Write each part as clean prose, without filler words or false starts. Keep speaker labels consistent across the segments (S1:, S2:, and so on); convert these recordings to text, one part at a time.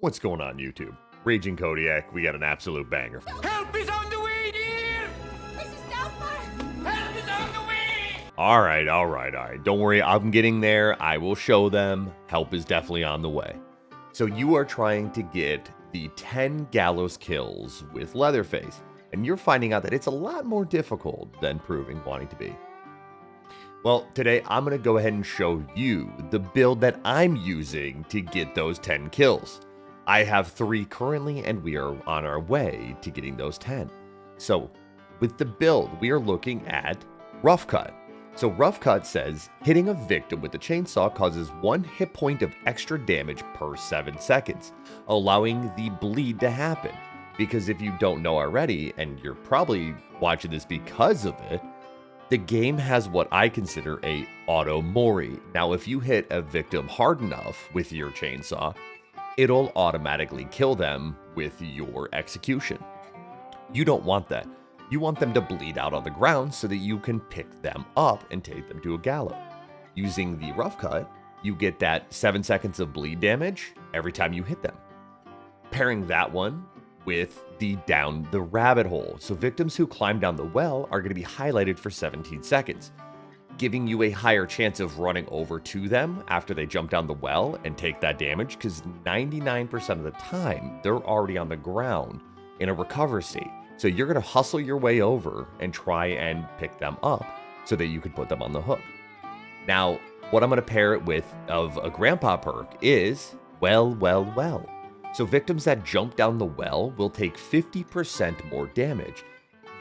S1: What's going on, YouTube? Raging Kodiak, we got an absolute banger.
S2: Help is on the way, dear! This is Delphi! Help is on the way!
S1: All right. Don't worry, I'm getting there. I will show them. Help is definitely on the way. So you are trying to get the 10 Gallows kills with Leatherface, and you're finding out that it's a lot more difficult than wanting to be. Well, today I'm going to go ahead and show you the build that I'm using to get those 10 kills. I have 3 currently, and we are on our way to getting those 10. So, with the build, we are looking at Rough Cut. So, Rough Cut says, hitting a victim with the chainsaw causes 1 hit point of extra damage per 7 seconds, allowing the bleed to happen. Because if you don't know already, and you're probably watching this because of it, the game has what I consider a auto mori. Now, if you hit a victim hard enough with your chainsaw, it'll automatically kill them with your execution. You don't want that. You want them to bleed out on the ground so that you can pick them up and take them to a gallows. Using the Rough Cut, you get that 7 seconds of bleed damage every time you hit them. Pairing that one with the Down the Rabbit Hole. So victims who climb down the well are going to be highlighted for 17 seconds, giving you a higher chance of running over to them after they jump down the well and take that damage, because 99% of the time, they're already on the ground in a recover state. So you're going to hustle your way over and try and pick them up so that you can put them on the hook. Now, what I'm going to pair it with of a grandpa perk is well. So victims that jump down the well will take 50% more damage,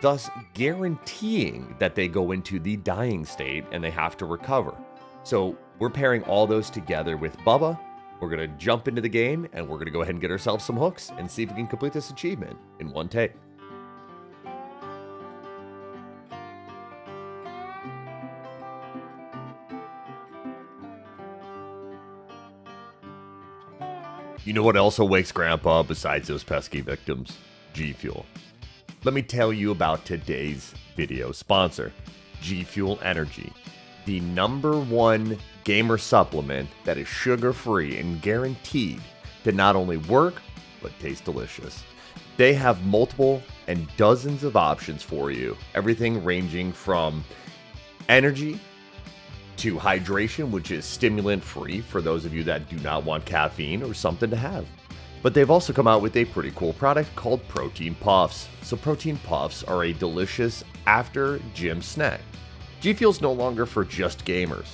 S1: thus guaranteeing that they go into the dying state and they have to recover. So we're pairing all those together with Bubba. We're going to jump into the game and we're going to go ahead and get ourselves some hooks and see if we can complete this achievement in one take. You know what also wakes Grandpa besides those pesky victims? GFuel. Let me tell you about today's video sponsor, GFuel Energy, the #1 gamer supplement that is sugar-free and guaranteed to not only work, but taste delicious. They have multiple and dozens of options for you, everything ranging from energy to hydration, which is stimulant-free for those of you that do not want caffeine or something to have. But they've also come out with a pretty cool product called Protein Puffs. So Protein Puffs are a delicious after-gym snack. GFuel is no longer for just gamers.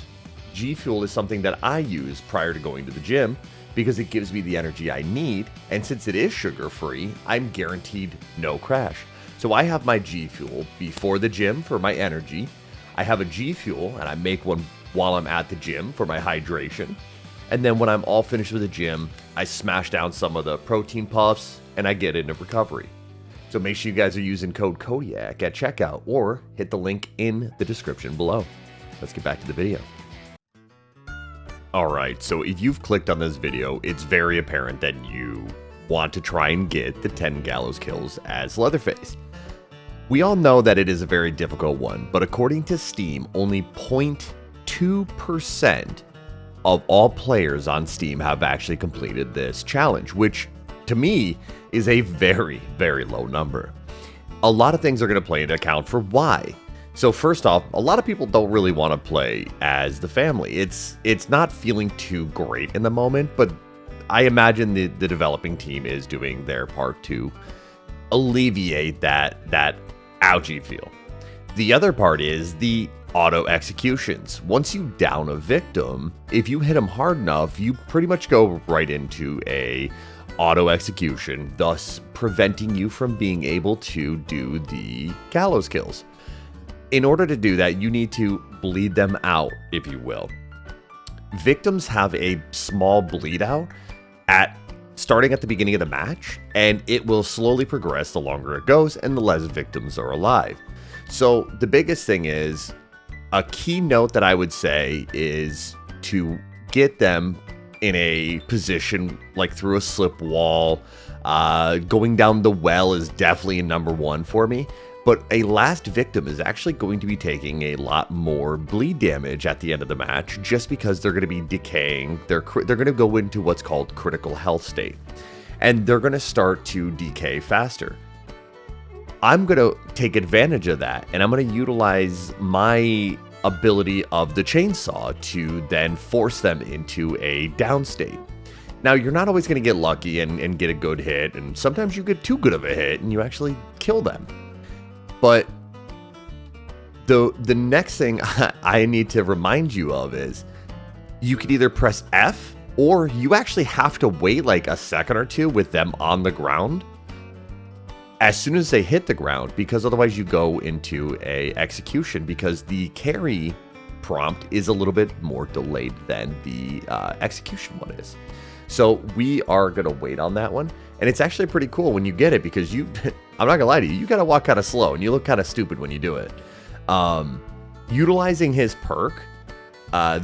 S1: GFuel is something that I use prior to going to the gym because it gives me the energy I need, and since it is sugar-free, I'm guaranteed no crash. So I have my GFuel before the gym for my energy. I have a GFuel, and I make one while I'm at the gym for my hydration. And then when I'm all finished with the gym, I smash down some of the protein puffs, and I get into recovery. So make sure you guys are using code Kodiak at checkout, or hit the link in the description below. Let's get back to the video. Alright, so if you've clicked on this video, it's very apparent that you want to try and get the 10 Gallows kills as Leatherface. We all know that it is a very difficult one, but according to Steam, only 0.2% of all players on Steam have actually completed this challenge, which to me is a very low number. A lot of things are going to play into account for why. So first off, a lot of people don't really want to play as the family. It's not feeling too great in the moment, but I imagine the developing team is doing their part to alleviate that ouchie feel. The other part is the auto executions. Once you down a victim, if you hit them hard enough, you pretty much go right into a auto execution, thus preventing you from being able to do the Gallows kills. In order to do that, you need to bleed them out, if you will. Victims have a small bleed out starting at the beginning of the match, and it will slowly progress the longer it goes and the less victims are alive. So the biggest thing is, a key note that I would say is to get them in a position like through a slip wall. Going down the well is definitely a #1 for me. But a last victim is actually going to be taking a lot more bleed damage at the end of the match, just because they're going to be decaying. They're going to go into what's called critical health state. and they're going to start to decay faster. I'm going to take advantage of that, and I'm going to utilize my ability of the chainsaw to then force them into a down state. Now, you're not always going to get lucky and get a good hit, and sometimes you get too good of a hit and you actually kill them. But the next thing I need to remind you of is you could either press F, or you actually have to wait like a second or two with them on the ground as soon as they hit the ground, because otherwise you go into a execution, because the carry prompt is a little bit more delayed than the execution one is. So we are going to wait on that one. And it's actually pretty cool when you get it, because I'm not going to lie to you, you got to walk kind of slow and you look kind of stupid when you do it. Utilizing his perk,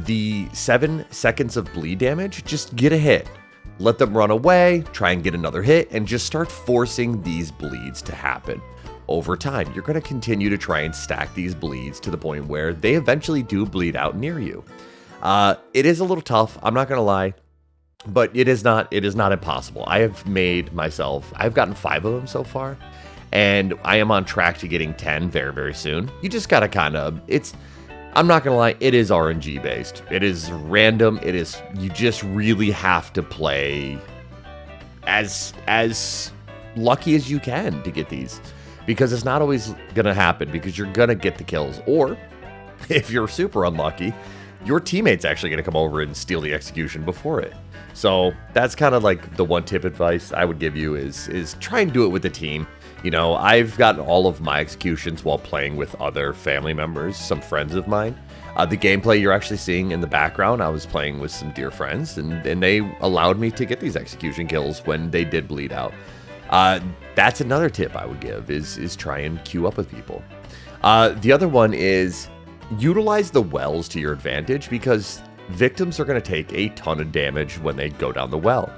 S1: the 7 seconds of bleed damage, just get a hit. Let them run away, try and get another hit, and just start forcing these bleeds to happen. Over time, you're going to continue to try and stack these bleeds to the point where they eventually do bleed out near you. It is a little tough, I'm not going to lie, but it is not impossible. I've gotten 5 of them so far, and I am on track to getting 10 very, very soon. You just got to I'm not going to lie, it is RNG based. It is random. You just really have to play as lucky as you can to get these, because it's not always going to happen, because you're going to get the kills. Or if you're super unlucky, your teammate's actually going to come over and steal the execution before it. So that's kind of like the one tip advice I would give you is try and do it with the team. You know, I've gotten all of my executions while playing with other family members, some friends of mine. The gameplay you're actually seeing in the background, I was playing with some dear friends, and they allowed me to get these execution kills when they did bleed out. That's another tip I would give, is try and queue up with people. The other one is utilize the wells to your advantage, because victims are going to take a ton of damage when they go down the well.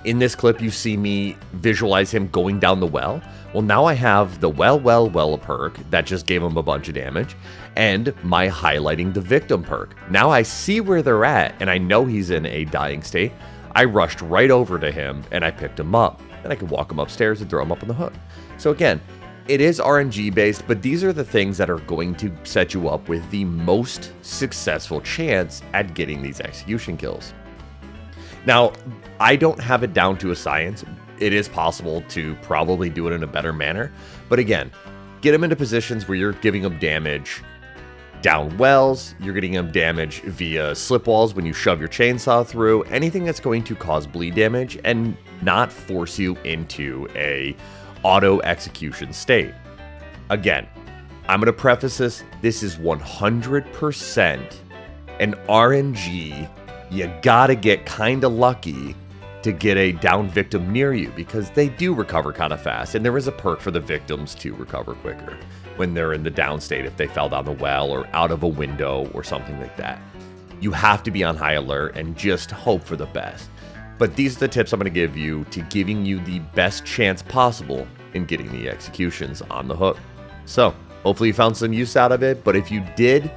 S1: In this clip, you see me visualize him going down the well. Well, now I have the well perk that just gave him a bunch of damage, and my highlighting the victim perk. Now I see where they're at, and I know he's in a dying state. I rushed right over to him, and I picked him up. Then I could walk him upstairs and throw him up on the hook. So again, it is RNG based, but these are the things that are going to set you up with the most successful chance at getting these execution kills. Now, I don't have it down to a science. It is possible to probably do it in a better manner. But again, get them into positions where you're giving them damage down wells, you're getting them damage via slip walls when you shove your chainsaw through, anything that's going to cause bleed damage and not force you into a auto execution state. Again, I'm going to preface this is 100% an RNG. You gotta get kind of lucky to get a down victim near you, because they do recover kind of fast, and there is a perk for the victims to recover quicker when they're in the down state, if they fell down the well or out of a window or something like that. You have to be on high alert and just hope for the best. But these are the tips I'm going to give you to giving you the best chance possible in getting the executions on the hook. So hopefully you found some use out of it, but if you did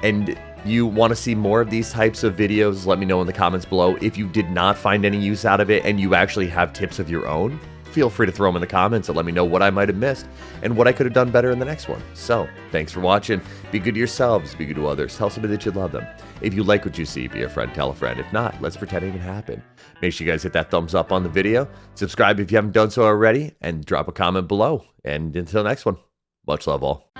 S1: and you want to see more of these types of videos, let me know in the comments below. If you did not find any use out of it and you actually have tips of your own, feel free to throw them in the comments and let me know what I might have missed and what I could have done better in the next one. So thanks for watching. Be good to yourselves, be good to others. Tell somebody that you love them. If you like what you see, be a friend, tell a friend. If not, let's pretend it didn't happen. Make sure you guys hit that thumbs up on the video, subscribe if you haven't done so already, and drop a comment below. And until next one, much love all.